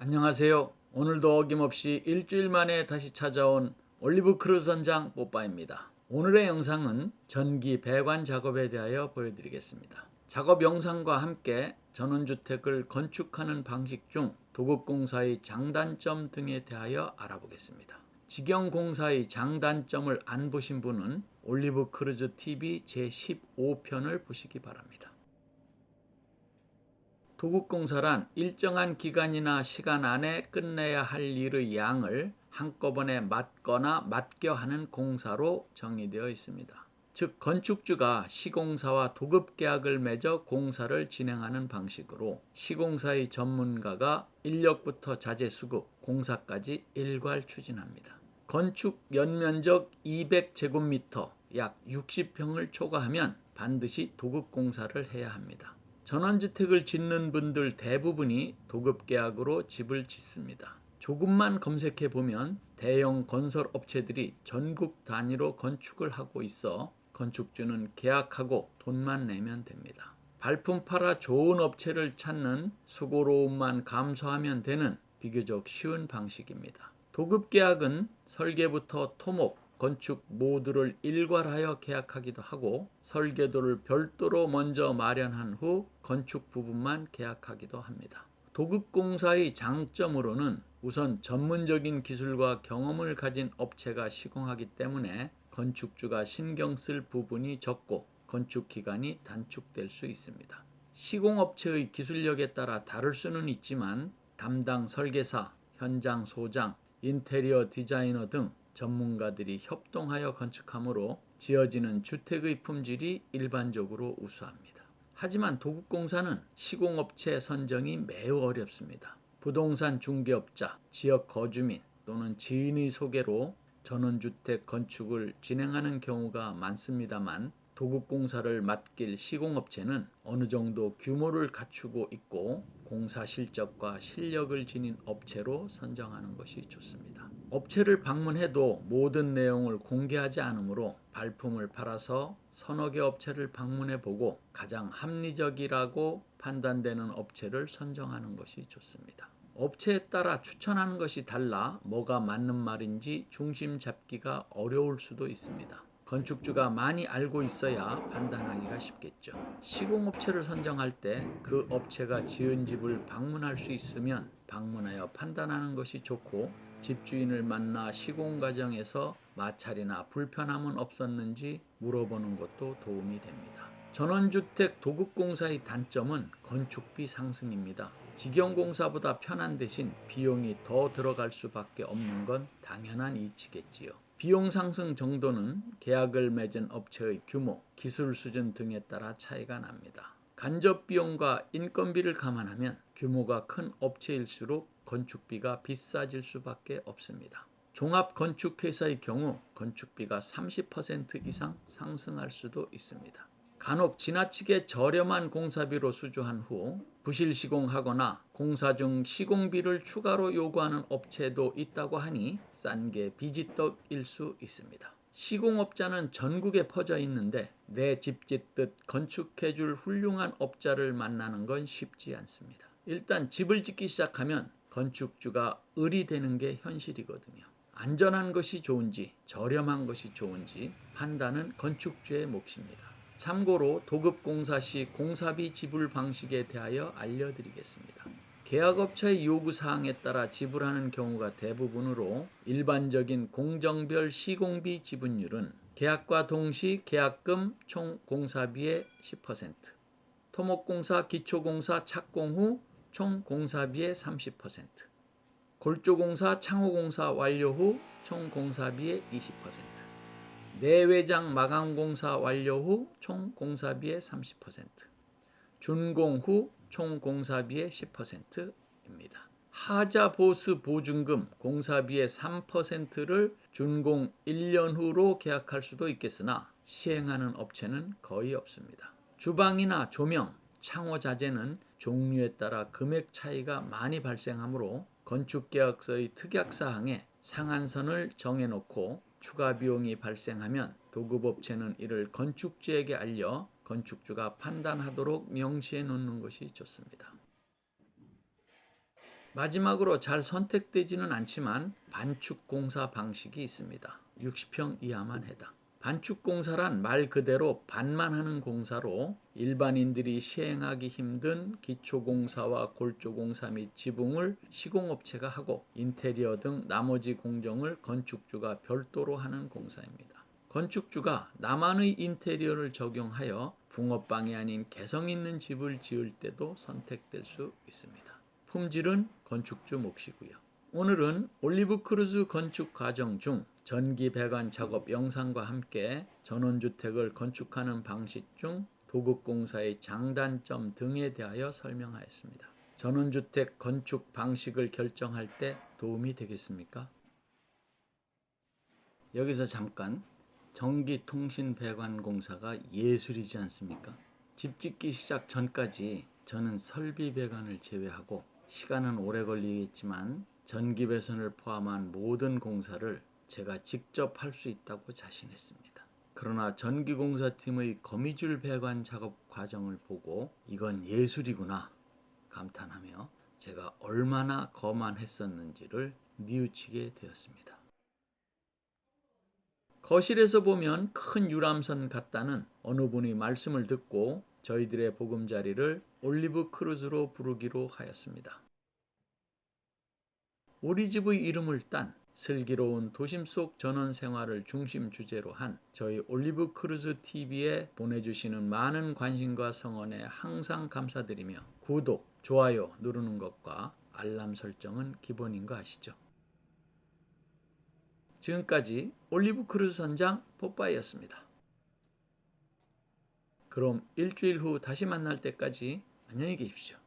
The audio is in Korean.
안녕하세요. 오늘도 어김없이 일주일 만에 다시 찾아온 올리브 크루 선장 뽀빠입니다. 오늘의 영상은 전기 배관 작업에 대하여 보여드리겠습니다. 작업 영상과 함께 전원주택을 건축하는 방식 중 도급공사의 장단점 등에 대하여 알아보겠습니다. 직영공사의 장단점을 안 보신 분은 올리브 크루즈 TV 제15편을 보시기 바랍니다. 도급공사란 일정한 기간이나 시간 안에 끝내야 할 일의 양을 한꺼번에 맡거나 맡겨 하는 공사로 정의되어 있습니다. 즉 건축주가 시공사와 도급계약을 맺어 공사를 진행하는 방식으로 시공사의 전문가가 인력부터 자재 수급, 공사까지 일괄 추진합니다. 건축 연면적 200제곱미터 약 60평을 초과하면 반드시 도급공사를 해야 합니다. 전원주택을 짓는 분들 대부분이 도급계약으로 집을 짓습니다. 조금만 검색해 보면 대형 건설업체들이 전국 단위로 건축을 하고 있어 건축주는 계약하고 돈만 내면 됩니다. 발품 팔아 좋은 업체를 찾는 수고로움만 감수하면 되는 비교적 쉬운 방식입니다. 도급계약은 설계부터 토목, 건축 모두를 일괄하여 계약하기도 하고 설계도를 별도로 먼저 마련한 후 건축 부분만 계약하기도 합니다. 도급공사의 장점으로는 우선 전문적인 기술과 경험을 가진 업체가 시공하기 때문에 건축주가 신경 쓸 부분이 적고 건축 기간이 단축될 수 있습니다. 시공업체의 기술력에 따라 다를 수는 있지만 담당 설계사, 현장 소장, 인테리어 디자이너 등 전문가들이 협동하여 건축하므로 지어지는 주택의 품질이 일반적으로 우수합니다. 하지만 도급공사는 시공업체 선정이 매우 어렵습니다. 부동산 중개업자, 지역 거주민 또는 지인의 소개로 전원주택 건축을 진행하는 경우가 많습니다만 도급공사를 맡길 시공업체는 어느 정도 규모를 갖추고 있고 공사 실적과 실력을 지닌 업체로 선정하는 것이 좋습니다. 업체를 방문해도 모든 내용을 공개하지 않으므로 발품을 팔아서 서너 개 업체를 방문해 보고 가장 합리적이라고 판단되는 업체를 선정하는 것이 좋습니다. 업체에 따라 추천하는 것이 달라 뭐가 맞는 말인지 중심 잡기가 어려울 수도 있습니다. 건축주가 많이 알고 있어야 판단하기가 쉽겠죠. 시공업체를 선정할 때 그 업체가 지은 집을 방문할 수 있으면 방문하여 판단하는 것이 좋고 집주인을 만나 시공 과정에서 마찰이나 불편함은 없었는지 물어보는 것도 도움이 됩니다. 전원주택 도급공사의 단점은 건축비 상승입니다. 직영공사보다 편한 대신 비용이 더 들어갈 수밖에 없는 건 당연한 이치겠지요. 비용 상승 정도는 계약을 맺은 업체의 규모, 기술 수준 등에 따라 차이가 납니다. 간접 비용과 인건비를 감안하면 규모가 큰 업체일수록 건축비가 비싸질 수밖에 없습니다. 종합건축회사의 경우 건축비가 30% 이상 상승할 수도 있습니다. 간혹 지나치게 저렴한 공사비로 수주한 후 부실 시공하거나 공사 중 시공비를 추가로 요구하는 업체도 있다고 하니 싼 게 비지떡일 수 있습니다. 시공업자는 전국에 퍼져 있는데 내 집 짓듯 건축해줄 훌륭한 업자를 만나는 건 쉽지 않습니다. 일단 집을 짓기 시작하면 건축주가 을이 되는 게 현실이거든요. 안전한 것이 좋은지 저렴한 것이 좋은지 판단은 건축주의 몫입니다. 참고로 도급공사 시 공사비 지불 방식에 대하여 알려드리겠습니다. 계약업체의 요구사항에 따라 지불하는 경우가 대부분으로 일반적인 공정별 시공비 지분율은 계약과 동시 계약금 총 공사비의 10%, 토목공사, 기초공사 착공 후 총 공사비의 30%, 골조공사, 창호공사 완료 후 총 공사비의 20%, 내외장 마감공사 완료 후 총 공사비의 30%, 준공 후 총 공사비의 10%입니다. 하자 보수 보증금 공사비의 3%를 준공 1년 후로 계약할 수도 있겠으나 시행하는 업체는 거의 없습니다. 주방이나 조명, 창호 자재는 종류에 따라 금액 차이가 많이 발생하므로 건축계약서의 특약사항에 상한선을 정해놓고 추가 비용이 발생하면 도급업체는 이를 건축주에게 알려 건축주가 판단하도록 명시해 놓는 것이 좋습니다. 마지막으로 잘 선택되지는 않지만 반축 공사 방식이 있습니다. 60평 이하만 해당. 반축 공사란 말 그대로 반만 하는 공사로 일반인들이 시행하기 힘든 기초공사와 골조공사 및 지붕을 시공업체가 하고 인테리어 등 나머지 공정을 건축주가 별도로 하는 공사입니다. 건축주가 나만의 인테리어를 적용하여 붕어빵이 아닌 개성 있는 집을 지을 때도 선택될 수 있습니다. 품질은 건축주 몫이고요. 오늘은 올리브 크루즈 건축 과정 중 전기 배관 작업 영상과 함께 전원주택을 건축하는 방식 중 도급공사의 장단점 등에 대하여 설명하였습니다. 전원주택 건축 방식을 결정할 때 도움이 되겠습니까? 여기서 잠깐, 전기통신 배관 공사가 예술이지 않습니까? 집 짓기 시작 전까지 저는 설비 배관을 제외하고 시간은 오래 걸리겠지만 전기 배선을 포함한 모든 공사를 제가 직접 할 수 있다고 자신했습니다. 그러나 전기공사팀의 거미줄 배관 작업 과정을 보고 이건 예술이구나 감탄하며 제가 얼마나 거만했었는지를 뉘우치게 되었습니다. 거실에서 보면 큰 유람선 같다는 어느 분이 말씀을 듣고 저희들의 보금자리를 올리브 크루즈로 부르기로 하였습니다. 우리 집의 이름을 딴 슬기로운 도심 속 전원 생활을 중심 주제로 한 저희 올리브 크루즈 TV에 보내주시는 많은 관심과 성원에 항상 감사드리며 구독, 좋아요 누르는 것과 알람 설정은 기본인 거 아시죠? 지금까지 올리브 크루즈 선장 뽀빠이였습니다. 그럼 일주일 후 다시 만날 때까지 안녕히 계십시오.